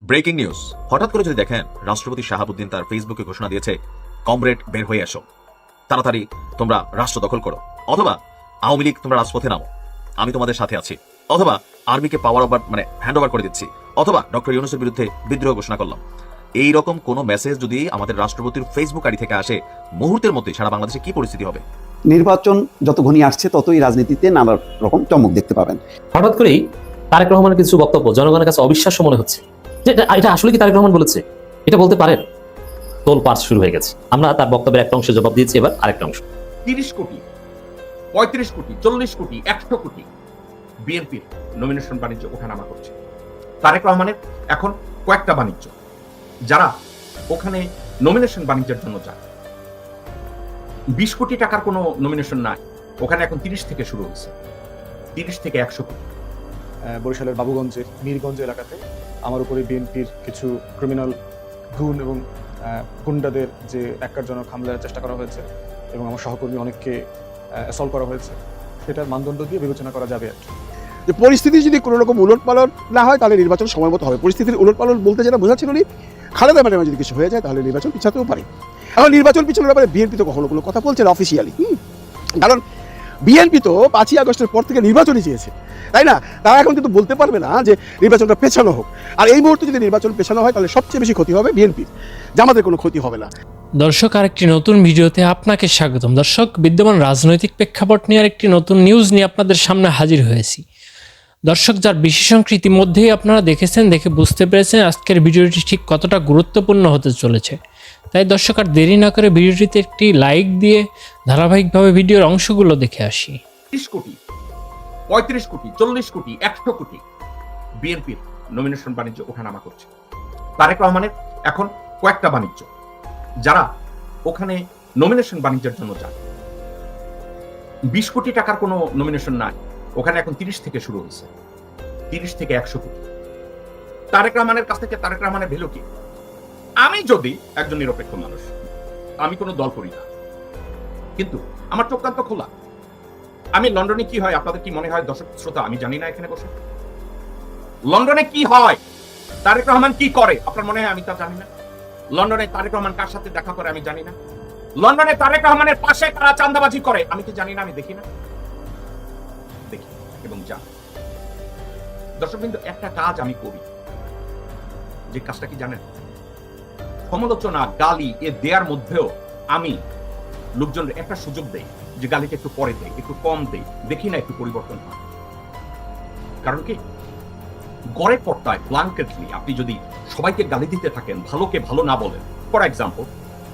Breaking news. হঠাৎ করে যদি দেখেন রাষ্ট্রপতি শাহাবুদ্দিন তার ফেসবুকে ঘোষণা দিয়েছে, কমরেড বের হয়ে আসো, তাড়াতাড়ি তোমরা রাষ্ট্র দখল করো, অথবা আওয়ামী লীগ তোমরা রাজপথে নামো, আমি তোমাদের সাথে আছি, অথবা আর্মিকে পাওয়ার ওভার হ্যান্ড ওভার করে দিচ্ছি, অথবা ডক্টর ইউনূসের বিরুদ্ধে বিদ্রোহ ঘোষণা করলাম, এই রকম কোনো মেসেজ যদি আমাদের রাষ্ট্রপতির ফেসবুক আইডি থেকে আসে, মুহূর্তের মধ্যে সারা বাংলাদেশে কি পরিস্থিতি হবে? নির্বাচন যত ঘনিয়ে আসছে ততই রাজনীতিতে নানা রকম চমক দেখতে পাবেন। হঠাৎ করেই তারেক রহমানের কিছু বক্তব্য জনগণের কাছে অবিশ্বাস্য মনে হচ্ছে যে এটা আসলে কি তারেক রহমান বলেছে, এটা বলতে পারেন। তোলপাড় শুরু হয়ে গেছে। আমরা তার বক্তব্যের একটা অংশে জবাব দিয়েছি, এবার আরেকটা অংশ। 30 কোটি, 35 কোটি, 40 কোটি, 100 কোটি বিএনপির নমিনেশন বাণিজ্য ওঠানামা করছে। তারেক রহমানের এখন কয়েকটা বাণিজ্য, যারা ওখানে নমিনেশন বাণিজ্যের জন্য যায়। 20 কোটি টাকার কোনো নমিনেশন নাই, ওখানে এখন 30 থেকে শুরু হয়েছে, 30 থেকে 100 কোটি। বরিশালের বাবুগঞ্জের মিরগঞ্জ এলাকাতে আমার উপরে বিএনপির কিছু ক্রিমিনাল গুণ এবং গুন্ডাদের যে একজনক হামলার চেষ্টা করা হয়েছে এবং আমার সহকর্মী অনেককে অ্যাসল্ট করা হয়েছে, সেটার মানদণ্ড দিয়ে বিবেচনা করা যাবে আর কি। যে পরিস্থিতি যদি কোনো রকম উলটপালট না হয় তাহলে নির্বাচন সময় মতো হবে। পরিস্থিতির উলটপালট বলতে যেটা বোঝাচ্ছিল না, খালেদা ম্যাডামের যদি কিছু হয়ে যায় তাহলে নির্বাচন পিছাতেও পারে। এখন নির্বাচন পিছনের ব্যাপারে বিএনপি তো কখনো কোনো কথা বলছে না অফিসিয়ালি, কারণ বিএনপি তো 5ই আগস্টের পর থেকে নির্বাচনই চেয়েছে, তাই না? তারা এখন কিন্তু বলতে পারবে না যে নির্বাচনটা পেছানো হোক। আর এই মুহূর্তে যদি নির্বাচন পেছানো হয় তাহলে সবচেয়ে বেশি ক্ষতি হবে বিএনপির, জামাতের কোনো ক্ষতি হবে না। দর্শক, আরেকটি নতুন ভিডিওতে আপনাকে স্বাগতম। দর্শক, বিদ্যমান রাজনৈতিক প্রেক্ষাপট নিয়ে আরেকটি নতুন নিউজ নিয়ে আপনাদের সামনে হাজির হয়েছি। দর্শক, যার বিশেষাংশ ইতিমধ্যেই আপনারা দেখেছেন, দেখে বুঝতে পেরেছেন আজকের ভিডিওটি ঠিক কতটা গুরুত্বপূর্ণ হতে চলেছে। তাই দর্শক, আর দেরি না করে ভিডিওটিতে একটি লাইক দিয়ে ধারাবাহিকভাবে ভিডিওর অংশগুলো দেখে আসি। 30 কোটি, 35 কোটি, 40 কোটি, 100 কোটি বিএনপির নমিনেশন বাণিজ্য ওঠানামা করছে। তারেক রহমানের এখন কয়েকটা বাণিজ্য, যারা ওখানে নমিনেশন বাণিজ্যের জন্য যায়। 20 কোটি টাকার কোনো নমিনেশন নাই, ওখানে এখন 30 থেকে শুরু হয়েছে, 30 থেকে 100 কোটি। তারেক রহমানের কাছ থেকে তারেক রহমানের ভ্যালু কি? আমি যদি একজন নিরপেক্ষ মানুষ, আমি কোনো দল করি না, কিন্তু আমার চোখ কান তো খোলা। আমি লন্ডনে কি হয় আপনাদের কি মনে হয় দর্শক শ্রোতা? আমি জানি না এখানে বসে লন্ডনে কি হয়, তারেক রহমান কি করে আপনার মনে হয় আমি তা জানি না? লন্ডনে তারেক রহমান কার সাথে দেখা করে আমি জানি না? লন্ডনে তারেক রহমানের পাশে কারা চাঁদাবাজি করে আমি কি জানি না? আমি দেখি না, দেখি এবং জানি। দর্শক কিন্তু একটা কাজ আমি করি, যে কাজটা কি জানেন? সমালোচনা, গালি এ দেওয়ার মধ্যেও আমি লোকজনের একটা সুযোগ দেই যে গালিটা একটু পরে দেয়, একটু কম দেই, দেখি না একটু পরিবর্তন হয়। কারণ কি, গড়ে পড়তায় ব্লাঙ্কেটলি আপনি যদি সবাইকে গালি দিতে থাকেন, ভালোকে ভালো না বলেন। ফর এক্সাম্পল,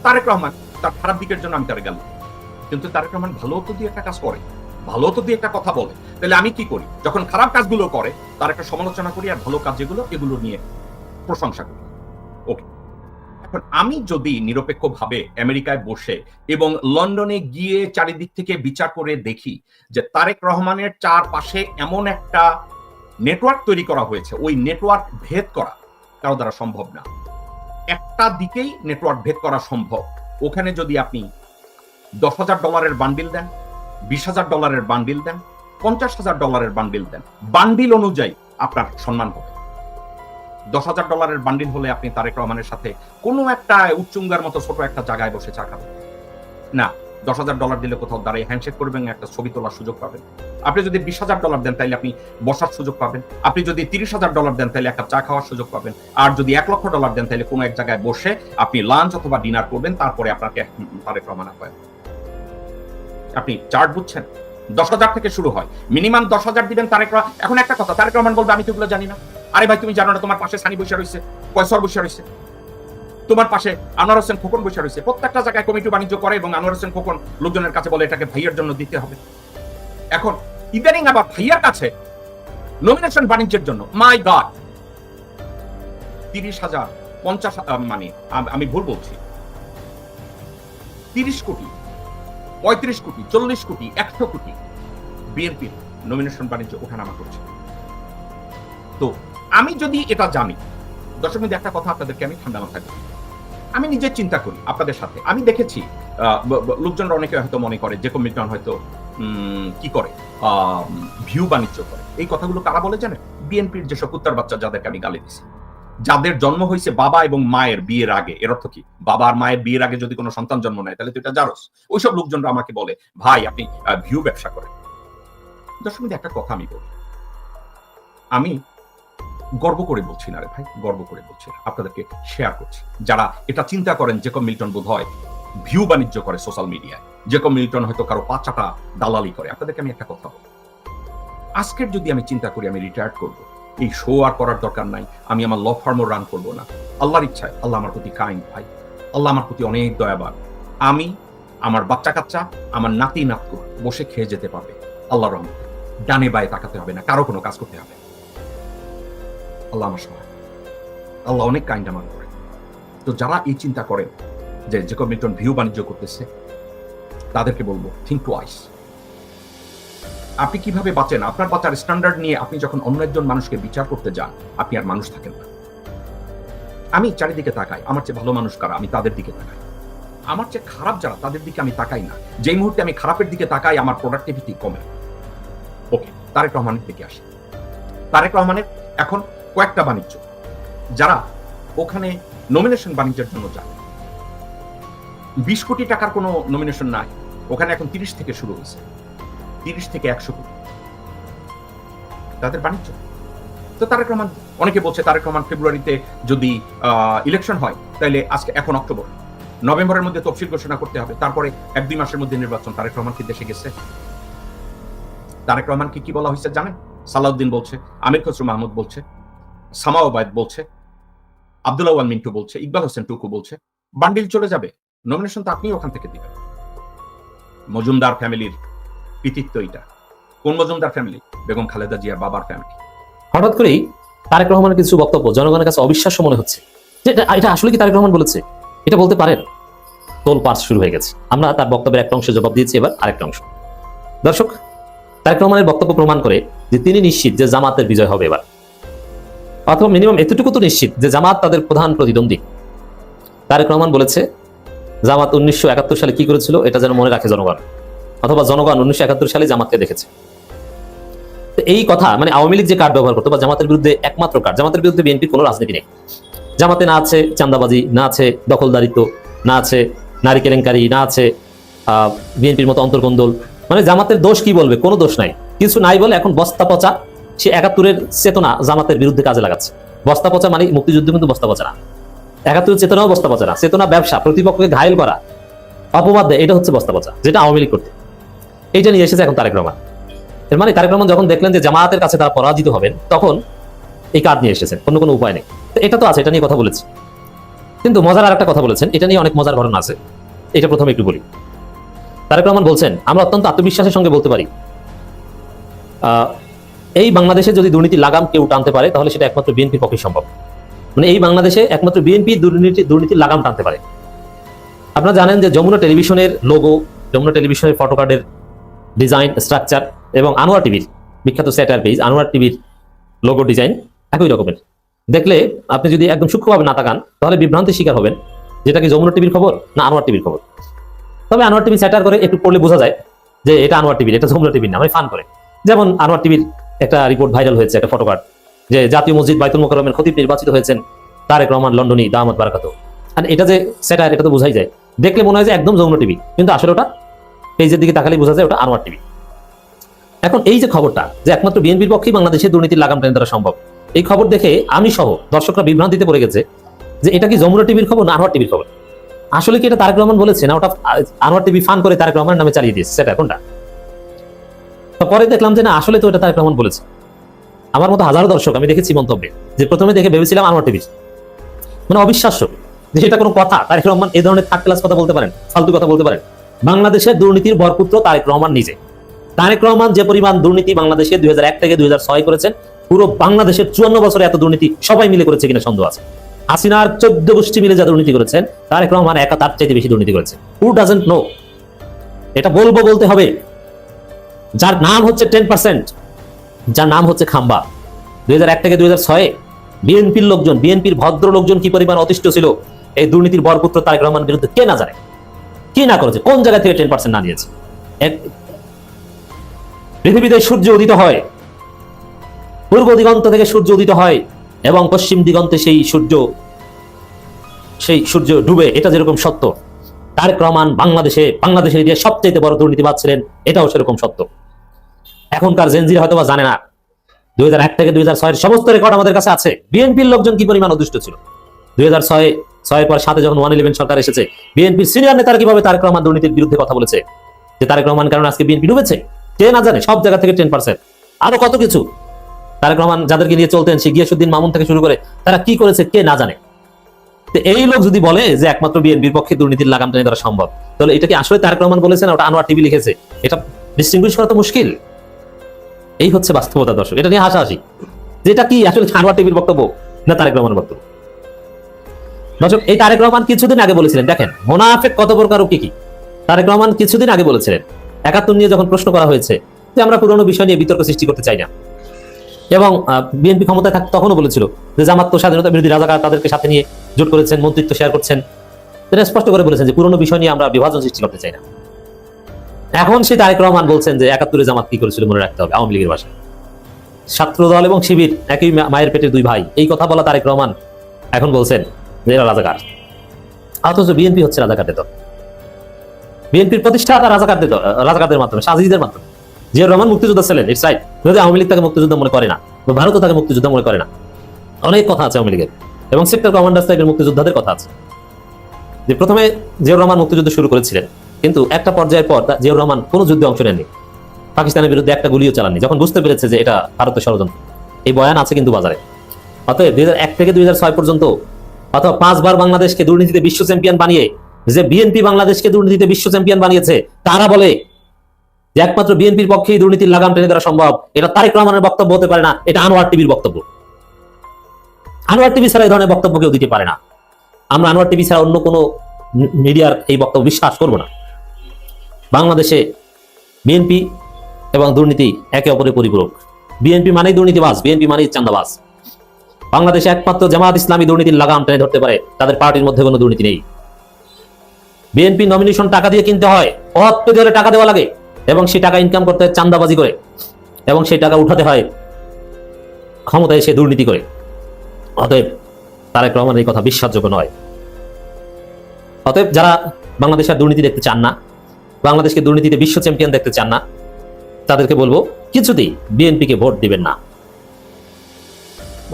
তারেক রহমান তার খারাপ দিকের জন্য আমি তার গালি, কিন্তু তারেক রহমান ভালো তো দিয়ে একটা কাজ করে, ভালো তো দিয়ে একটা কথা বলে, তাহলে আমি কি করি? যখন খারাপ কাজগুলো করে তার একটা সমালোচনা করি, আর ভালো কাজ যেগুলো এগুলো নিয়ে প্রশংসা করি। ওকে, এখন আমি যদি নিরপেক্ষভাবে আমেরিকায় বসে এবং লন্ডনে গিয়ে চারিদিক থেকে বিচার করে দেখি যে তারেক রহমানের চারপাশে এমন একটা নেটওয়ার্ক তৈরি করা হয়েছে, ওই নেটওয়ার্ক ভেদ করা কারো দ্বারা সম্ভব না। একটা দিকেই নেটওয়ার্ক ভেদ করা সম্ভব। ওখানে যদি আপনি $10,000 বান্ডিল দেন, $20,000 বান্ডিল দেন, $50,000 বান্ডিল দেন, বান্ডিল অনুযায়ী আপনার সম্মান হবে। $10,000 বান্ডিল হলে আপনি তারেক রহমানের সাথে কোনো একটা উচ্চুঙ্গার মতো ছোট একটা জায়গায় বসে চা খাবেন না। $10,000 দিলে কোথাও দাঁড়িয়ে হ্যান্ডশেক করবেন, একটা ছবি তোলার সুযোগ পাবেন। আপনি যদি $20,000 দেন তাহলে আপনি বসার সুযোগ পাবেন। আপনি যদি $30,000 দেন তাহলে একটা চা খাওয়ার সুযোগ পাবেন। আর যদি $1,00,000 দেন তাহলে কোনো এক জায়গায় বসে আপনি লাঞ্চ অথবা ডিনার করবেন, তারপরে আপনাকে তারেক রহমান আপ্যায়ন। আপনি চার্ট বুঝছেন? 10,000 থেকে শুরু হয়, মিনিমাম 10,000 দিবেন তারেক রহমান। এখন একটা কথা, তারেক রহমান বলবে আমি তো এগুলো জানি না। আরে ভাই, তুমি জানো না? তোমার পাশে সানি বসে রয়েছে, কয়সর বসে রয়েছে, তোমার পাশে আনোয়ার হোসেন খোকন বসে রয়েছে। প্রত্যেকটা জায়গায় কমিটি বাণিজ্য করে এবং আনোয়ার হোসেন খোকন লোকজনের কাছে বলে এটাকে ভাইয়ের জন্য দিতে হবে। এখন ইদানিং আবার ভাইয়ার কাছে নমিনেশন বাণিজ্যের জন্য, মাই গড, 30,000, 50, আমি ভুল বলছি, 30 কোটি, 35 কোটি, 40 কোটি, 100 কোটি বিএনপির নমিনেশন বাণিজ্য ওঠানামা করছে। তো আমি যদি এটা জানি, দর্শক মিনিট একটা কথা আপনাদেরকে আমি ঠান্ডা মাথায় বলি, আমি নিজে চিন্তা করি আপনাদের সাথে। আমি দেখেছি লোকজনরা অনেকে হয়তো মনে করে যে কমিটন হয়তো কি করে, ভিউ বাণিজ্য করে। এই কথাগুলো কারা বলে জানেন? বিএনপির যেসব কুত্তার বাচ্চা যাদেরকে আমি গালি দিছি, যাদের জন্ম হয়েছে বাবা এবং মায়ের বিয়ের আগে, এর অর্থ কি? বাবা আর মায়ের বিয়ের আগে যদি কোনো সন্তান জন্ম নেয় তাহলে তো এটা জারজ। ওইসব লোকজনরা আমাকে বলে ভাই আপনি ভিউ ব্যবসা করেন। দর্শক একটা কথা আমি বলি, আমি গর্ব করে বলছি না রে ভাই, গর্ব করে বলছি না, আপনাদেরকে শেয়ার করছি। যারা এটা চিন্তা করেন জেকব মিল্টন বোধ হয় ভিউ বাণিজ্য করে সোশ্যাল মিডিয়ায়, জেকব মিল্টন হয়তো কারো পাচাটা দালালি করে, আপনাদেরকে আমি একটা কথা বলবো, আজকের যদি আমি চিন্তা করি আমি রিটায়ার্ড করবো, এই শো আর করার দরকার নাই, আমি আমার ল ফার্মও রান করবো না, আল্লাহর ইচ্ছায়, আল্লাহ আমার প্রতি কাইন্ড ভাই, আল্লাহ আমার প্রতি অনেক দয়াবান, আমি আমার বাচ্চা কাচ্চা আমার নাতি নাতকু বসে খেয়ে যেতে পারবে আল্লাহর রহমতে, ডানে বায়ে তাকাতে হবে না, কারো কোনো কাজ করতে হবে না। আল্লাহ আমার সহায়, আল্লাহ অনেক কাইন্ড আমার করে। তো যারা এই চিন্তা করেন যে জেকব মিল্টন ভিউ বাণিজ্য করতেছে, তাদেরকে বলবো থিঙ্ক টুয়াইস। আপনি কিভাবে বাঁচেন, আপনার বাঁচার স্ট্যান্ডার্ড নিয়ে আপনি যখন অন্য একজন মানুষকে বিচার করতে যান, আপনি আর মানুষ থাকেন না। আমি চারিদিকে তাকাই, আমার চেয়ে ভালো মানুষ কারা আমি তাদের দিকে তাকাই, আমার চেয়ে খারাপ যারা তাদের দিকে আমি তাকাই না। যেই মুহূর্তে আমি খারাপের দিকে তাকাই আমার প্রোডাক্টিভিটি কমে। ওকে, তারেক রহমানের দিকে আসি। তারেক রহমানের এখন কয়েকটা বাণিজ্য, যারা ওখানে নমিনেশন বাণিজ্যের জন্য যায়, 20 কোটি টাকার কোনো নমিনেশন নাই ওখানে, এখন 30 থেকে শুরু হয়েছে, 30 থেকে 100 কোটি তাদের বাণিজ্য। তো তারেক রহমান, অনেকে বলছে তারেক রহমান ফেব্রুয়ারিতে যদি ইলেকশন হয় তাহলে আজকে এখন অক্টোবর, নভেম্বরের মধ্যে তফসিল ঘোষণা করতে হবে, তারপরে 1-2 মাসের মধ্যে নির্বাচন। তারেক রহমান কি দেশে গেছে? তারেক রহমানকে কি বলা হয়েছে জানেন? সালাউদ্দিন বলছে, আমির খসরু মাহমুদ বলছে, সামা ওবায়দ বলছে, আব্দুল্লাহ ওয়াল মিন্টু বলছে, ইকবাল হোসেন টুকু বলছে বান্ডিল চলে যাবে, নমিনেশন তো আপনি ওখান থেকে দিবেন। মজুমদার ফ্যামিলির কৃতিত্ব এটা। কোন মজুমদার ফ্যামিলি? বেগম খালেদা জিয়ার বাবার ফ্যামিলি। হঠাৎ করেই তারেক রহমানের কিছু বক্তব্য জনগণের কাছে অবিশ্বাস্য মনে হচ্ছে যে এটা আসলে কি তারেক রহমান বলেছে, এটা বলতে পারেন? তোল পার্স শুরু হয়ে গেছে। আমরা তার বক্তব্যের একটা অংশে জবাব দিয়েছি, এবার আরেকটা অংশ। দর্শক, তারেক রহমানের বক্তব্য প্রমাণ করে যে তিনি নিশ্চিত যে জামাতের বিজয় হবে এবার, অথবা মিনিমাম এতটুকু তো নিশ্চিত যে জামাত তাদের প্রধান প্রতিদ্বন্দ্বী। তারেক রহমান বলেছে জামাত 1971 সালে কি করেছিল এটা যেন মনে রাখে জনগণ, অথবা জনগণ 1971 সালে জামাতকে দেখেছে। তো এই কথা মানে আওয়ামী লীগ যে কার্ড ব্যবহার করতো বা জামাতের বিরুদ্ধে একমাত্র কার্ড, জামাতের বিরুদ্ধে বিএনপির কোনো রাজনীতি নেই। জামাতে না আছে চাঁদাবাজি, না আছে দখলদারিত্ব, না আছে নারী কেলেঙ্কারি, না আছে বিএনপির মতো অন্তর্কন্দল। মানে জামাতের দোষ কি বলবে? কোনো দোষ নাই, কিছু নাই বলে এখন বস্তা পচা সে 71-এর চেতনা জামাতের বিরুদ্ধে কাজে লাগাচ্ছে। বস্তা পচা মানে মুক্তিযুদ্ধ কিন্তু বস্তা পচা না, 71-এর চেতনাও বস্তা পচা না, চেতনা ব্যবসা, প্রতিপক্ষকে ঘায়েল করা, অপবাদ দেয়, এটা হচ্ছে বস্তা পচা, যেটা আওয়ামী লীগ করতে। এইটা নিয়ে এসেছে এখন তারেক রহমান। এর মানে তারেক রহমান যখন দেখলেন যে জামায়াতের কাছে তারা পরাজিত হবেন, তখন এই কার্ড নিয়ে এসেছেন, অন্য কোনো উপায় নেই। তো এটা তো আছে, এটা নিয়ে কথা বলেছি, কিন্তু মজার আর একটা কথা বলেছেন, এটা নিয়ে অনেক মজার ঘটনা আছে। এটা প্রথমে একটু বলি। তারেক রহমান বলছেন, আমরা অত্যন্ত আত্মবিশ্বাসের সঙ্গে বলতে পারি এই বাংলাদেশে যদি দুর্নীতি লাগাম কেউ টানতে পারে তাহলে সেটা একমাত্র বিএনপির পক্ষে সম্ভব। মানে এই বাংলাদেশে একমাত্র বিএনপি দুর্নীতির লাগাম টানতে পারে। আপনারা জানেন যে যমুনা টেলিভিশনের লোগো, যমুনা টেলিভিশনের ফটোকার্ডের ডিজাইন, স্ট্রাকচার এবং আনোয়ার টিভির বিখ্যাত স্যাটার পেজ আনোয়ার টিভির লোগো ডিজাইন একই রকমের। দেখলে আপনি যদি একদম সূক্ষ্মভাবে না তাকান তাহলে বিভ্রান্তির শিকার হবেন, যেটা কি যমুনা টিভির খবর না আনোয়ার টিভির খবর। তবে আনোয়ার টিভি স্যাটার করে একটু পড়লে বোঝা যায় যে এটা আনোয়ার টিভির, এটা যমুনা টিভির না, মানে ফান করে। যেমন আনোয়ার টিভির একটা রিপোর্ট ভাইরাল হয়েছে, একটা ফটোকার্ড, যে জাতীয় মসজিদ বাইতুল মোকাররমের খতিব নির্বাচিত হয়েছেন তারেক রহমান লন্ডনী দামাত বারাকাতুহু। আর এটা যে স্যাটার, এটা তো বোঝাই যায়, দেখলে মনে হয় যে একদম যমুনা টিভি, কিন্তু আসলে ওটা পেজের দিকে তাকালেই বোঝা যায় ওটা আনোয়ার টিভি। এখন এই যে খবরটা যে একমাত্র বিএনপির পক্ষেই বাংলাদেশে দুর্নীতির লাগাম টেনে ধরা সম্ভব, এই খবর দেখে আমি সহ দর্শকরা বিভ্রান্তিতে পড়ে গেছে যে এটা কি যমুনা টিভির খবর না আনোয়ার টিভির খবর। আসলে কি এটা তারেক রহমান বলেছে না ওটা আনোয়ার টিভি ফান করে তারেক রহমানের নামে চালিয়ে দিয়েছে, সেটা কোনটা? তো পরে দেখলাম যে না, আসলে তো এটা তারেক রহমান বলেছে। আমার মতো হাজারো দর্শক আমি দেখেছি মন্তব্যে, যে প্রথমে দেখে ভেবেছিলাম আনোয়ার টিভি, মানে অবিশ্বাস্য যে এটা কোনো কথা। তারেক রহমান এই ধরনের থার্ড ক্লাস কথা বলতে পারেন, ফালতু কথা বলতে পারেন। বাংলাদেশের দুর্নীতির বরপুত্র তারেক রহমান নিজে। তারেক রহমান যে পরিমাণ দুর্নীতি বাংলাদেশে 2001 থেকে 2006 করেছেন, পুরো বাংলাদেশের 54 বছরে এত দুর্নীতি সবাই মিলে করেছে কিনা সন্দেহ আছে। হাসিনার 14 গোষ্ঠী মিলে যা দুর্নীতি করেছেন, তারেক রহমান একা তার চাইতে বেশি দুর্নীতি করেছে। Who doesn't know? এটা বলতে হবে। যার নাম হচ্ছে 10%, যার নাম হচ্ছে খাম্বা। 2001 থেকে 2006 বিএনপির লোকজন, বিএনপির ভদ্র লোকজন কি পরিমাণ অতিষ্ঠ ছিল এই দুর্নীতির বরপুত্র তারেক রহমানের বিরুদ্ধে, কে না জানে, কে না করেছে, কোন জায়গা থেকে 10% না নিয়েছে। পৃথিবীতে সূর্য উদিত হয়, পূর্ব দিগন্ত থেকে সূর্য উদিত হয় এবং পশ্চিম দিগন্তে সেই সূর্য ডুবে, এটা যেরকম সত্য, তারেক রহমান বাংলাদেশের ইতিহাসে সবচেয়ে বড় দুর্নীতিবাদ ছিলেন, এটাও সেরকম সত্য। এখনকার জেনজিরা হয়তো বা জানে না 2001 থেকে 2006 সমস্ত রেকর্ড আমাদের কাছে আছে। বিএনপির লোকজন কি পরিমাণ অদুষ্ট ছিল। 2006 পর 7 যখন 111 সরকার এসেছে, বিএনপির সিনিয়র নেতারা কিভাবে তারেক রহমান দুর্নীতির বিরুদ্ধে কথা বলেছে, যে তারেক রহমান কারণে আজকে বিএনপি ডুবেছে। কে না জানে, সব জায়গা থেকে 10%, আরো কত কিছু। তারেক রহমান যাদেরকে নিয়ে চলতেন, সেই গিয়াসউদ্দিন মামুন থেকে শুরু করে, তারা কি করেছে কে না জানে। তো এই লোক যদি বলে যে একমাত্র বিএনপির পক্ষে দুর্নীতির লাগাম টেনে ধরা সম্ভব, তাহলে এটা কি আসলে তারেক রহমান বলেছেন, ওটা আনোয়ার টিভি লিখেছে? এটা ডিস্টিংগুইশ করা তো মুশকিল। এই হচ্ছে বাস্তবতা দর্শক, এটা নিয়ে হাসাহাসি যে এটা কি আসলে আনোয়ার টিভির বক্তব্য না তারেক রহমানের বক্তব্য। দর্শক, এই তারেক রহমান কিছুদিন আগে বলেছিলেন, দেখেন মোনাফেক কত প্রকার ও কি। তারেক রহমান কিছুদিন আগে বলেছিলেন 71 নিয়ে যখন প্রশ্ন করা হয়েছে যে আমরা পুরনো বিষয় নিয়ে বিতর্ক সৃষ্টি করতে চাই না, এবং বিএনপি ক্ষমতায় থাকতে তখনও বলেছিল যে জামাত তো স্বাধীনতা বিরোধী রাজাকার, তাদেরকে সাথে নিয়ে জোট করেছেন, মন্ত্রিত্ব শেয়ার করছেন। এটা স্পষ্ট করে বলেছেন যে পুরনো বিষয় নিয়ে আমরা বিভাজন সৃষ্টি করতে চাই না। এখন সেই তারেক রহমান বলছেন যে 71 জামাত কি করেছিল মনে রাখতে হবে, আওয়ামী লীগের ভাষায়। ছাত্র দল এবং শিবির একই মায়ের পেটের দুই ভাই, এই কথা বলা তারেক রহমান এখন বলছেন যে এরা রাজাকার। অথচ বিএনপি হচ্ছে রাজাকারদের দল। বিএনপির প্রতিষ্ঠাতা রাজাকারদের মাধ্যমে, সাজিদের মাধ্যমে। জিয়াউর রহমান মুক্তিযোদ্ধা ছিলেন, ইটস রাইট, যদি আওয়ামী লীগ তাকে মুক্তিযোদ্ধা মনে করে না, ভারতও তাকে মুক্তিযোদ্ধা মনে করে না। অনেক কথা আছে আওয়ামী লীগের, এবং সেক্টর কমান্ডার্স টাইপের মুক্তিযোদ্ধাদের কথা আছে। যে প্রথমে জিয়াউর রহমান মুক্তিযুদ্ধ শুরু করেছিলেন, কিন্তু একটা পর্যায়ের পর জিয়াউর রহমান কোনো যুদ্ধে অংশ নেননি, পাকিস্তানের বিরুদ্ধে একটা গুলিও চালাননি, যখন বুঝতে পেরেছে যে এটা ভারতের ষড়যন্ত্র। এই বয়ান আছে কিন্তু বাজারে। অতএব 2001 থেকে 2006 পর্যন্ত, অথবা 5 বার বাংলাদেশকে দুর্নীতিতে বিশ্ব চ্যাম্পিয়ন বানিয়ে, যে বিএনপি বাংলাদেশকে দুর্নীতিতে বিশ্ব চ্যাম্পিয়ন বানিয়েছে, তারা বলে যে একমাত্র বিএনপির পক্ষেই দুর্নীতির লাগাম টেনে ধরা সম্ভব। এটা তারেক রহমানের বক্তব্য হতে পারে না, এটা আনোয়ার টিভির বক্তব্য। আনোয়ার টিভি ছাড়া এই ধরনের বক্তব্য কেউ দিতে পারে না। আমরা আনোয়ার টিভি ছাড়া অন্য কোনো মিডিয়ার এই বক্তব্য বিশ্বাস করব না। বাংলাদেশে বিএনপি এবং দুর্নীতি একে অপরের পরিপূরক। বিএনপি মানেই দুর্নীতিবাজ, বিএনপি মানেই চাঁদাবাজ। বাংলাদেশে একমাত্র জামাত ইসলামী দুর্নীতির লাগাম টেনে ধরতে পারে, তাদের পার্টির মধ্যে কোনো দুর্নীতি নেই। বিএনপি নমিনেশন টাকা দিয়ে কিনতে হয়, পদ পেতে হলে টাকা দেওয়া লাগে, এবং সেই টাকা ইনকাম করতে হয় চাঁদাবাজি করে, এবং সেই টাকা উঠাতে হয় ক্ষমতায় এসে দুর্নীতি করে। অতএব তারেক রহমান এই কথা বিশ্বাসযোগ্য নয়। অতএব যারা বাংলাদেশের দুর্নীতি দেখতে চান না, বাংলাদেশকে দুর্নীতিতে বিশ্ব চ্যাম্পিয়ন দেখতে চান না, তাদেরকে বলবো কিছুতেই বিএনপিকে ভোট দিবেন না।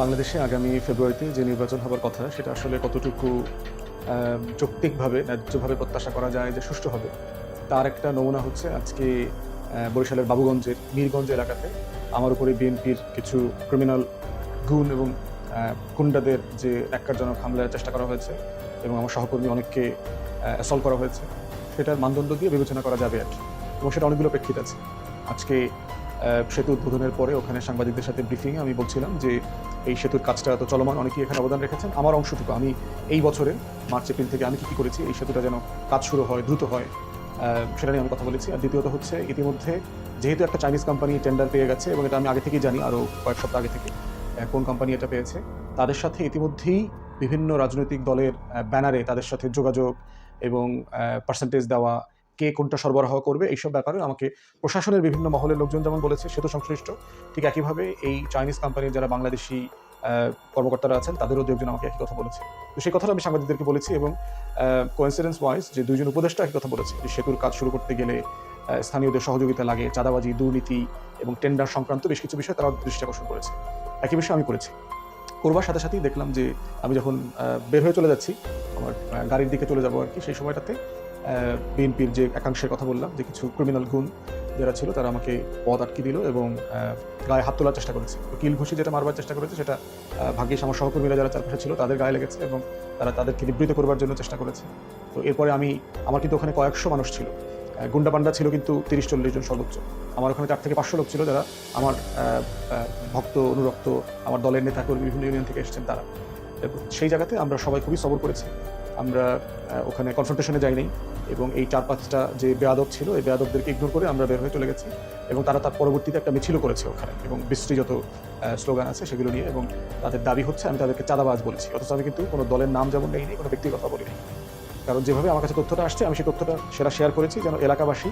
বাংলাদেশে আগামী ফেব্রুয়ারিতে যে নির্বাচন হবার কথা, সেটা আসলে কতটুকু যৌক্তিকভাবে, ন্যায্যভাবে প্রত্যাশা করা যায় যে সুষ্ঠু হবে, তার একটা নমুনা হচ্ছে আজকে বরিশালের বাবুগঞ্জের মীরগঞ্জ এলাকাতে আমার উপরে বিএনপির কিছু ক্রিমিনাল গুণ এবং গুন্ডাদের যে ন্যাক্কারজনক হামলার চেষ্টা করা হয়েছে, এবং আমার সহকর্মী অনেককে অ্যাসল্ট করা হয়েছে। সেটার মানদণ্ড দিয়ে বিবেচনা করা যাবে আর কি, এবং সেটা অনেকগুলো প্রেক্ষিত আছে। আজকে সেতু উদ্বোধনের পরে ওখানে সাংবাদিকদের সাথে ব্রিফিংয়ে আমি বলছিলাম যে এই সেতুর কাজটা তো চলমান, অনেকেই এখানে অবদান রেখেছেন। আমার অংশটুকু আমি এই বছরের মার্চ এপ্রিল থেকে আমি কী করেছি, এই সেতুটা যেন কাজ শুরু হয়, দ্রুত হয়, সেটা নিয়ে আমি কথা বলেছি। আর দ্বিতীয়ত হচ্ছে, ইতিমধ্যে যেহেতু একটা চাইনিজ কোম্পানি টেন্ডার পেয়ে গেছে, এবং এটা আমি আগে থেকেই জানি, আরও কয়েক সপ্তাহ আগে থেকে, কোন কোম্পানি এটা পেয়েছে, তাদের সাথে ইতিমধ্যেই বিভিন্ন রাজনৈতিক দলের ব্যানারে তাদের সাথে যোগাযোগ এবং পার্সেন্টেজ দেওয়া, কে কোনটা সরবরাহ করবে, এইসব ব্যাপারে আমাকে প্রশাসনের বিভিন্ন মহলের লোকজন যেমন বলেছে, সেতু সংশ্লিষ্ট, ঠিক একইভাবে এই চাইনিজ কোম্পানির যারা বাংলাদেশি কর্মকর্তারা আছেন, তাদেরও দুজন আমাকে একই কথা বলেছে। তো সেই কথাটা আমি সাংবাদিকদেরকে বলেছি, এবং কোইন্সিডেন্স ওয়াইজ যে দুইজন উপদেষ্টা একই কথা বলেছে যে সেতুর কাজ শুরু করতে গেলে স্থানীয়দের সহযোগিতা লাগে, চাঁদাবাজি, দুর্নীতি এবং টেন্ডার সংক্রান্ত বেশ কিছু বিষয় তারা দৃষ্টি আকর্ষণ করেছে। একই বিষয় আমি করেছি। করবার সাথে সাথেই দেখলাম যে আমি যখন বের হয়ে চলে যাচ্ছি, আমার গাড়ির দিকে চলে যাবো আর কি, সেই সময়টাতে বিএনপির যে একাংশের কথা বললাম, যে কিছু ক্রিমিনাল গুণ যারা ছিল, তারা আমাকে পথ আটকে দিল এবং গায়ে হাত তোলার চেষ্টা করেছে। কিল ঘুষি যেটা মারবার চেষ্টা করেছে, সেটা ভাগ্যিস আমার সহকর্মীরা যারা চারপাশে ছিল তাদের গায়ে লেগেছে, এবং তারা তাদেরকে নিবৃত করবার জন্য চেষ্টা করেছে। তো এরপরে আমার কিন্তু ওখানে কয়েকশো মানুষ ছিল, গুন্ডা পান্ডা ছিল কিন্তু 30-40 জন সর্বোচ্চ। আমার ওখানে 4 থেকে 500 লোক ছিল, যারা আমার ভক্ত, অনুরক্ত, আমার দলের নেতা কর্মী, বিভিন্ন ইউনিয়ন থেকে এসেছেন তারা। সেই জায়গাতে আমরা সবাই খুবই সবর করেছি। আমরা ওখানে কনফ্রন্টেশনে যাই নাই, এবং এই 4-5টা যে বেয়াদব ছিল, এই বেয়াদবদেরকে ইগনোর করে আমরা বের হয়ে চলে গেছি, এবং তারা তার পরবর্তীতে একটা মিছিলও করেছে ওখানে, এবং বিশ্রী যত স্লোগান আছে সেগুলো নিয়ে, এবং তাদের দাবি হচ্ছে আমি তাদেরকে চাঁদাবাজ বলেছি। অথচ আমি কিন্তু কোনো দলের নাম যেমন নেই, কোনো ব্যক্তির কথা বলিনি, কারণ যেভাবে আমার কাছে তথ্যটা আসছে আমি সেই তথ্যটা সেটা শেয়ার করেছি, যেন এলাকাবাসী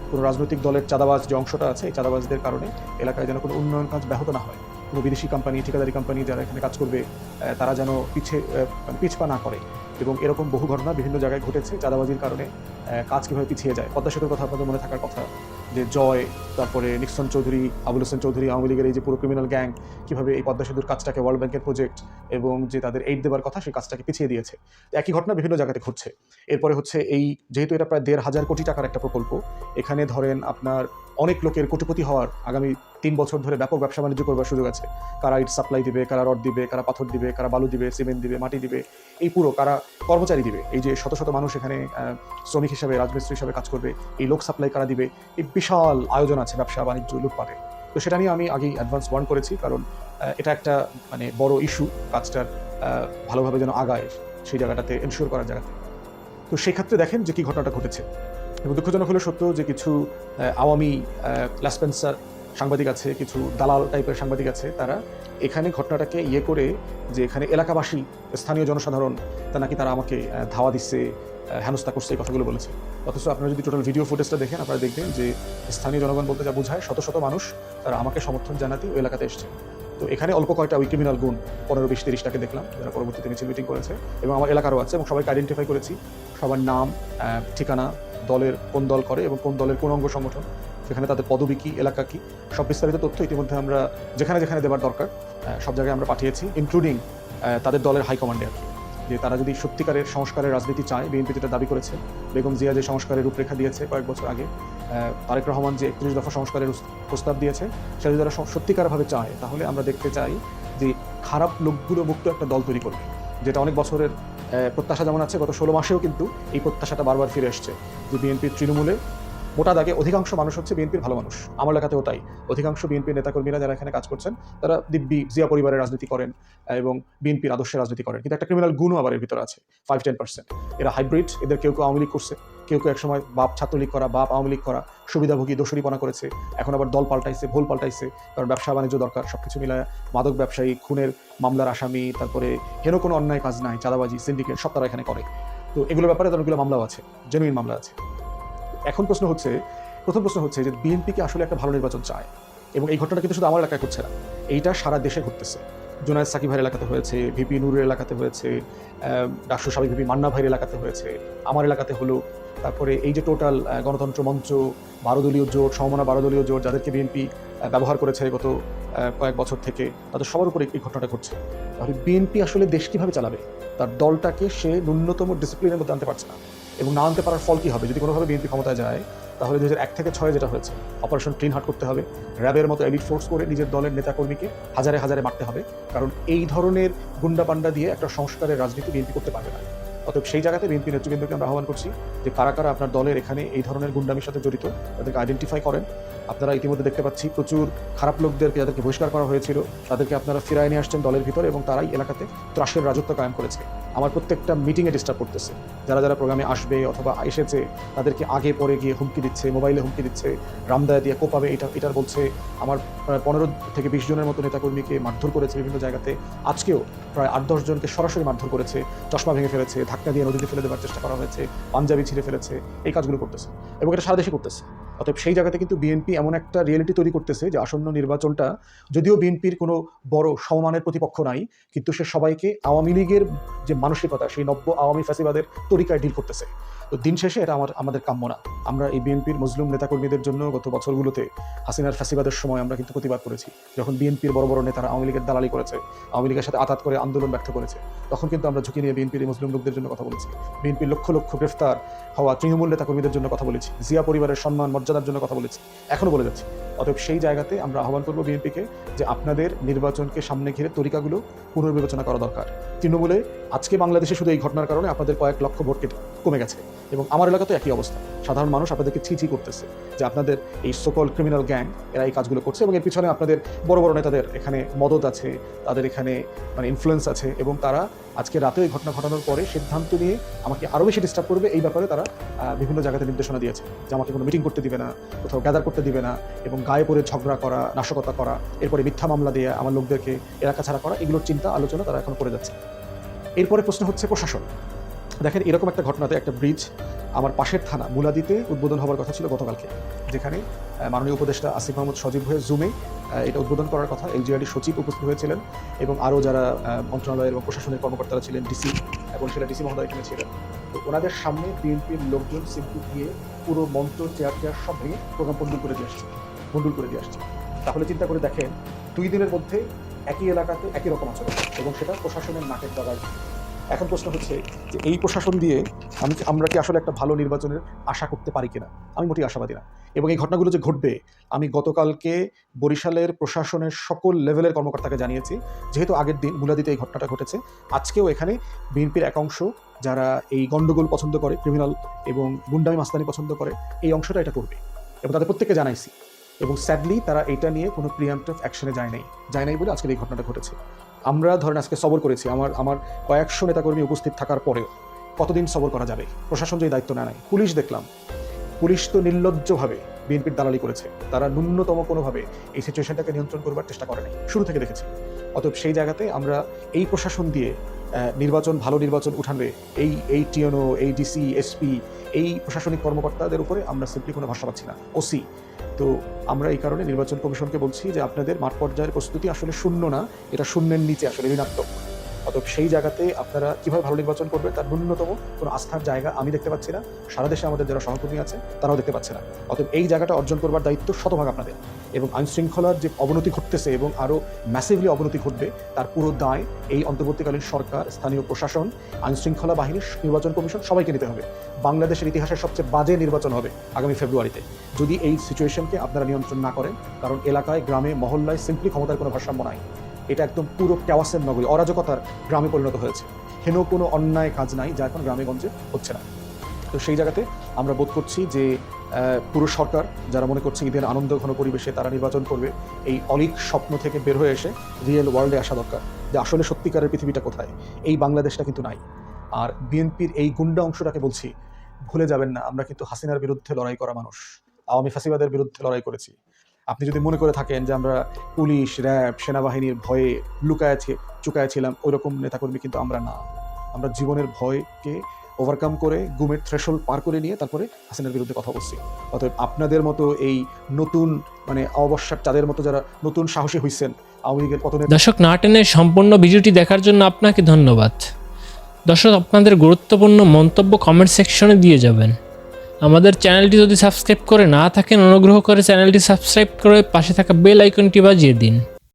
কোনো রাজনৈতিক দলের চাঁদাবাজ যে অংশটা আছে, এই চাঁদাবাজদের কারণে এলাকায় যেন কোনো উন্নয়ন কাজ ব্যাহত না হয়। কোনো বিদেশি কোম্পানি, ঠিকাদারি কোম্পানি যারা এখানে কাজ করবে তারা যেন পিছপা না করে। এবং এরকম বহু ঘটনা বিভিন্ন জায়গায় ঘটেছে চাঁদাবাজির কারণে কাজ কীভাবে পিছিয়ে যায়। পদ্মা সেতুর কথা আপনাদের মনে থাকার কথা, যে জয়, তারপরে নিক্সন চৌধুরী, আবুল হোসেন চৌধুরী, আওয়ামী লীগের এই যে পুরো ক্রিমিনাল গ্যাং কীভাবে এই পদ্মা সেতুর কাজটাকে ওয়ার্ল্ড ব্যাংকের প্রজেক্ট এবং যে তাদের এইড দেওয়ার কথা সেই কাজটাকে পিছিয়ে দিয়েছে। একই ঘটনা বিভিন্ন জায়গাতে ঘটছে। এরপরে হচ্ছে এই যেহেতু এটা প্রায় 1,500 কোটি টাকার একটা প্রকল্প, এখানে ধরেন আপনার অনেক লোকের কোটিপতি হওয়ার আগামী 3 বছর ধরে ব্যাপক ব্যবসা বাণিজ্য করবার সুযোগ আছে। কারা ইট সাপ্লাই দিবে, কারা রড দিবে, কারা পাথর দিবে, কারা বালু দিবে, সিমেন্ট দিবে, মাটি দিবে, এই পুরো কারা কর্মচারী দিবে, এই যে শত শত মানুষ এখানে শ্রমিক হিসাবে, রাজমিস্ত্রি হিসাবে কাজ করবে, এই লোক সাপ্লাই কারা দিবে, এই বিশাল আয়োজন আছে ব্যবসা বাণিজ্য লুটপাটে। তো সেটা নিয়ে আমি আগেই অ্যাডভান্স ওয়ার্ন করেছি, কারণ এটা একটা মানে বড় ইস্যু, কাজটার ভালোভাবে যেন আগায় সেই জায়গাটাতে এনশিওর করার জায়গাতে। তো সেই ক্ষেত্রে দেখেন যে কি ঘটনাটা ঘটেছে। এবং দুঃখজনক হলো সত্য যে কিছু আওয়ামী লাসপেন্সার সাংবাদিক আছে, কিছু দালাল টাইপের সাংবাদিক আছে, তারা এখানে ঘটনাটাকে করে যে এখানে এলাকাবাসী, স্থানীয় জনসাধারণ নাকি তারা আমাকে ধাওয়া দিচ্ছে, হেনস্থা করছে, এই কথাগুলো বলেছে। অথচ আপনারা যদি টোটাল ভিডিও ফুটেজটা দেখেন আপনারা দেখবেন যে স্থানীয় জনগণ বলতে যা বোঝায়, শত শত মানুষ তারা আমাকে সমর্থন জানাতে ওই এলাকাতে এসছে। তো এখানে অল্প কয়টা ওই ক্রিমিনাল গুণ 15-20-30টাকে দেখলাম যারা পরবর্তীতে মিছিল মিটিং করেছে, এবং আমার এলাকারও আছে, এবং সবাইকে আইডেন্টিফাই করেছি, সবার নাম, ঠিকানা, দলের কোন দল করে এবং কোন দলের কোন অঙ্গ সংগঠন, সেখানে তাদের পদবি কী, এলাকা কী, সব বিস্তারিত তথ্য ইতিমধ্যে আমরা যেখানে যেখানে দেওয়ার দরকার সব জায়গায় আমরা পাঠিয়েছি, ইনক্লুডিং তাদের দলের হাইকমান্ডে আর কি। যে তারা যদি সত্যিকারের সংস্কারের রাজনীতি চায়, বিএনপি যেটা দাবি করেছে, বেগম জিয়া যে সংস্কারের রূপরেখা দিয়েছে কয়েক বছর আগে, তারেক রহমান যে 31 দফা সংস্কারের প্রস্তাব দিয়েছে, সেটা যারা সত্যিকারভাবে চায়, তাহলে আমরা দেখতে চাই যে খারাপ লোকগুলো মুক্ত একটা দল তৈরি করবে, যেটা অনেক বছরের প্রত্যাশা যেমন আছে, গত 16 মাসেও কিন্তু এই প্রত্যাশাটা বারবার ফিরে এসছে যে বিএনপির তৃণমূলে মোটা দাগে অধিকাংশ মানুষ হচ্ছে বিএনপির ভালো মানুষ। আমার এলাকাতেও তাই, অধিকাংশ বিএনপির নেতাকর্মীরা যারা এখানে কাজ করছেন তারা দিব্যি জিয়া পরিবারের রাজনীতি করেন এবং বিএনপির আদর্শের রাজনীতি করেন, কিন্তু একটা ক্রিমিনাল গুণও আবার এর ভিতরে আছে 5-10%। এরা হাইব্রিড, এদের কেউ কেউ আওয়ামী লীগ করছে, কেউ কেউ একসময় বাপ ছাত্রলীগ করা, বাপ আওয়ামী লীগ করা, সুবিধাভোগী দোষরীপনা করেছে, এখন আবার দল পাল্টাইছে, ভুল পাল্টাইছে, কারণ ব্যবসা বাণিজ্য দরকার, সবকিছু মিলায় মাদক ব্যবসায়ী, খুনের মামলার আসামি, তারপরে হেন কোনো অন্যায় কাজ নাই, চাঁদাবাজি, সিন্ডিকেট, সব তারা এখানে করে। তো এগুলোর ব্যাপারে অনেকগুলো মামলাও আছে, জেনুইন মামলা আছে। এখন প্রথম প্রশ্ন হচ্ছে যে বিএনপিকে আসলে একটা ভালো নির্বাচন চায়, এবং এই ঘটনাটা কিন্তু শুধু আমার এলাকায় ঘটছে না, এইটা সারা দেশে ঘটতেছে। জুনায়েদ সাকিব ভাইয়ের এলাকাতে হয়েছে, ভিপি নূরের এলাকাতে হয়েছে, ডাকসু সাবেক ভিপি মান্না ভাইয়ের এলাকাতে হয়েছে, আমার এলাকাতে হলো। তারপরে এই যে টোটাল গণতন্ত্র মঞ্চ, 12 দলীয় জোট, সমমনা 12 দলীয় জোট, যাদেরকে বিএনপি ব্যবহার করেছে গত কয়েক বছর থেকে, তাদের সবার উপরে এই ঘটনাটা ঘটছে। তাহলে বিএনপি আসলে দেশ কীভাবে চালাবে? তার দলটাকে সে ন্যূনতম ডিসিপ্লিনের মধ্যে আনতে পারছে না, এবং না আনতে পারার ফল কী হবে? যদি কোনোভাবে বিএনপি ক্ষমতায় যায়, তাহলে 2001 থেকে 6 যেটা হয়েছে, অপারেশন ক্লিন হার্ট করতে হবে, র্যাবের মতো এলিট ফোর্স করে নিজের দলের নেতাকর্মীকে হাজারে হাজারে মারতে হবে, কারণ এই ধরনের গুন্ডা পান্ডা দিয়ে একটা সংস্কারের রাজনীতি বিএনপি করতে পারবে না। অতএব সেই জায়গাতে বিএনপি নেতৃবৃন্দকে আমরা আহ্বান করছি যে কারা কারা আপনার দলের এখানে এই ধরনের গুন্ডামির সাথে জড়িত, তাদেরকে আইডেন্টিফাই করেন। আপনারা ইতিমধ্যে দেখতে পাচ্ছি প্রচুর খারাপ লোকদেরকে, যাদেরকে বহিষ্কার করা হয়েছিল, তাদেরকে আপনারা ফিরায় নিয়ে আসছেন দলের ভিতরে, এবং তারাই এলাকাতে ত্রাসের রাজত্ব কায়েম করেছে। আমার প্রত্যেকটা মিটিংয়ে ডিস্টার্ব করতেছে, যারা যারা প্রোগ্রামে আসবে অথবা এসেছে তাদেরকে আগে পরে গিয়ে হুমকি দিচ্ছে, মোবাইলে হুমকি দিচ্ছে, রামদায় দিয়ে কোপাবে, এটার বলছে। আমার 15 থেকে 20 জনের মতো নেতাকর্মীকে মারধর করেছে বিভিন্ন জায়গাতে, আজকেও প্রায় 8-10 জনকে সরাসরি মারধর করেছে, চশমা ভেঙে ফেলেছে, ধাক্কা দিয়ে নদীতে ফেলে দেওয়ার চেষ্টা করা হয়েছে, পাঞ্জাবি ছিঁড়ে ফেলেছে, এই কাজগুলো করতেছে, এবং এটা সারা দেশে করতেছে। অতএব সেই জায়গাতে কিন্তু বিএনপি এমন একটা রিয়েলিটি তৈরি করতেছে যে আসন্ন নির্বাচনটা, যদিও বিএনপির কোনো বড় সমমানের প্রতিপক্ষ নাই, কিন্তু সে সবাইকে আওয়ামী লীগের যে মানসিকতা, সেই নব্য আওয়ামী ফ্যাসিবাদের তরিকায় ডিল করতেছে। তো দিন শেষে এটা আমাদের কাম্য না। আমরা এই বিএনপির মজলুম নেতাকর্মীদের জন্য গত বছরগুলোতে হাসিনার ফ্যাসিবাদের সময় আমরা কিন্তু প্রতিবাদ করেছি। যখন বিএনপির বড় বড় নেতারা আওয়ামী লীগের দালালি করেছে, আওয়ামী লীগের সাথে আতাত করে আন্দোলন ব্যর্থ করেছে, তখন কিন্তু আমরা ঝুঁকি নিয়ে বিএনপির এই মুসলিম লোকদের জন্য কথা বলেছি। বিএনপির লক্ষ লক্ষ গ্রেফতার হওয়া তৃণমূল নেতাকর্মীদের জন্য কথা বলেছি, জিয়া পরিবারের সম্মান মর্যাদার জন্য কথা বলেছি, এখনও বলে যাচ্ছি। অতএব সেই জায়গাতে আমরা আহ্বান করবো বিএনপিকে যে আপনাদের নির্বাচনকে সামনে ঘিরে তরিকাগুলো পুনর্বিবেচনা করা দরকার। তৃণমূলে আজকে বাংলাদেশে শুধু এই ঘটনার কারণে আপনাদের কয়েক লক্ষ ভোট কমে গেছে, এবং আমার এলাকাতে একই অবস্থা। সাধারণ মানুষ আপনাদেরকে ছি করতেছে যে আপনাদের এই সকল ক্রিমিনাল গ্যাং এরা এই কাজগুলো করছে, এবং এর পিছনে আপনাদের বড় বড় নেতাদের এখানে মদত আছে, তাদের এখানে মানে ইনফ্লুয়েন্স আছে, এবং তারা আজকে রাতে এই ঘটনা ঘটানোর পরে সিদ্ধান্ত নিয়ে আমাকে আরও বেশি ডিস্টার্ব করবে। এই ব্যাপারে তারা বিভিন্ন জায়গাতে নির্দেশনা দিয়েছে যে আমাকে কোনো মিটিং করতে দিবে না, কোথাও গ্যাদার করতে দিবে না, এবং গায়ে পড়ে ঝগড়া করা, নাশকতা করা, এরপরে মিথ্যা মামলা দিয়ে আমার লোকদেরকে এলাকা ছাড়া করা, এগুলোর চিন্তা আলোচনা তারা এখন করে যাচ্ছে। এরপরে প্রশ্ন হচ্ছে প্রশাসন। দেখেন এরকম একটা ঘটনাতে একটা ব্রিজ আমার পাশের থানা মুলাদিতে উদ্বোধন হওয়ার কথা ছিল গতকালকে, যেখানে মাননীয় উপদেষ্টা আসিফ মাহমুদ সজীব হয়ে জুমে এটা উদ্বোধন করার কথা, এলজিআরডি সচিব উপস্থিত হয়েছিলেন এবং আরও যারা মন্ত্রণালয়ের এবং প্রশাসনের কর্মকর্তারা ছিলেন, ডিসি বরিশালের ডিসি মহোদয় এখানে ছিলেন। তো ওনাদের সামনে বিএনপির লোকজন সিম্পি দিয়ে পুরো মঞ্চ চেয়ার সব ভেঙে প্রোগ্রাম বন্ডুল করে দিয়ে আসছে। তাহলে চিন্তা করে দেখেন 2 দিনের মধ্যে একই এলাকাতে একই রকম আচরণ এবং সেটা প্রশাসনের নাকের ডগায়। এখন প্রশ্ন হচ্ছে যে এই প্রশাসন দিয়ে আমরা কি আসলে একটা ভালো নির্বাচনের আশা করতে পারি কিনা? আমি মোটেই আশাবাদী না। এবং এই ঘটনাগুলো যে ঘটবে, আমি গতকালকে বরিশালের প্রশাসনের সকল লেভেলের কর্মকর্তাকে জানিয়েছি, যেহেতু আগের দিন মুলাদিতে এই ঘটনাটা ঘটেছে, আজকেও এখানে বিএনপির এক অংশ যারা এই গন্ডগোল পছন্দ করে, ক্রিমিনাল এবং গুন্ডামি মাস্তানি পছন্দ করে, এই অংশটা এটা করবে এবং তাদের প্রত্যেককে জানাইছি। এবং স্যাডলি তারা এটা নিয়ে কোনো প্রিএম্পটিভ অ্যাকশনে যায় নাই বলে আজকের এই ঘটনাটা ঘটেছে। আমরা ধরেন আজকে সবর করেছি, আমার কয়েকশো নেতাকর্মী উপস্থিত থাকার পরেও কতদিন সবর করা যাবে? প্রশাসন যে দায়িত্ব নেয় নাই। পুলিশ দেখলাম, পুলিশ তো নির্লজ্জভাবে বিএনপির দালালি করেছে। তারা ন্যূনতম কোনোভাবে এই সিচুয়েশনটাকে নিয়ন্ত্রণ করবার চেষ্টা করে নাই, শুরু থেকে দেখেছি। অতএব সেই জায়গাতে আমরা এই প্রশাসন দিয়ে ভালো নির্বাচন উঠানবে এই টিএনও, এই ডিসি, এসপি, এই প্রশাসনিক কর্মকর্তাদের উপরে আমরা সিম্পলি কোনো ভরসা পাচ্ছি না, ওসি। তো আমরা এই কারণে নির্বাচন কমিশনকে বলছি যে আপনাদের মাঠ পর্যায়ের প্রস্তুতি আসলে শূন্য না, এটা শূন্যের নিচে, আসলে ঋণাত্মক। অতএব সেই জায়গাতে আপনারা কীভাবে ভালো নির্বাচন করবেন তার ন্যূনতম কোনো আস্থার জায়গা আমি দেখতে পাচ্ছি না, সারা দেশে আমাদের যারা সহকর্মী আছে তারাও দেখতে পাচ্ছে না। অতএব এই জায়গাটা অর্জন করবার দায়িত্ব শতভাগ আপনাদের। এবং আইনশৃঙ্খলার যে অবনতি ঘটতেছে এবং আরও ম্যাসিভলি অবনতি ঘটবে, তার পুরো দায় এই অন্তর্বর্তীকালীন সরকার, স্থানীয় প্রশাসন, আইনশৃঙ্খলা বাহিনী, নির্বাচন কমিশন সবাইকে নিতে হবে। বাংলাদেশের ইতিহাসের সবচেয়ে বাজে নির্বাচন হবে আগামী ফেব্রুয়ারিতে যদি এই সিচুয়েশনকে আপনারা নিয়ন্ত্রণ না করেন। কারণ এলাকায়, গ্রামে, মহল্লায় সিম্পলি ক্ষমতার কোনো ভারসাম্য নাই। এটা একদম পুরো ক্যাওয়াসের নগরী, অরাজকতার গ্রামে পরিণত হয়েছে। হেন কোনো অন্যায় কাজ নাই যা এখন গ্রামে গঞ্জে হচ্ছে না। তো সেই জায়গাতে আমরা বোধ করছি যে পুরো সরকার যারা মনে করছে ঈদের আনন্দ ঘন পরিবেশে তারা নির্বাচন করবে, এই অলিক স্বপ্ন থেকে বের হয়ে এসে রিয়েল ওয়ার্ল্ডে আসা দরকার, যে আসলে সত্যিকারের পৃথিবীটা কোথায়। এই বাংলাদেশটা কিন্তু নাই। আর বিএনপির এই গুন্ডা অংশটাকে বলছি, ভুলে যাবেন না আমরা কিন্তু হাসিনার বিরুদ্ধে লড়াই করা মানুষ, আওয়ামী ফাঁসিবাদের বিরুদ্ধে লড়াই করেছি। আপনি যদি মনে করে থাকেন যে আমরা পুলিশ, র্যাব, সেনাবাহিনীর ভয়ে চুকায়াছিলাম, ওই রকম নেতাকর্মী কিন্তু আমরা না। আমরা জীবনের ভয়কে ওভারকাম করে, গুমের থ্রেশহোল্ড পার করে নিয়ে তারপরে হাসিনার বিরুদ্ধে কথা বলছি। অতএব আপনাদের মতো এই নতুন অবস্যার চাঁদের মতো যারা নতুন সাহসী হয়েছেন আওয়ামী লীগের পতনের। দর্শক, না টেনে সম্পূর্ণ ভিডিওটি দেখার জন্য আপনাকে ধন্যবাদ। দর্শক, আপনাদের গুরুত্বপূর্ণ মন্তব্য কমেন্ট সেকশনে দিয়ে যাবেন। আমাদের চ্যানেলটি যদি সাবস্ক্রাইব করে না থাকেন, অনুগ্রহ করে চ্যানেলটি সাবস্ক্রাইব করে পাশে থাকা বেল আইকনটি বাজিয়ে দিন।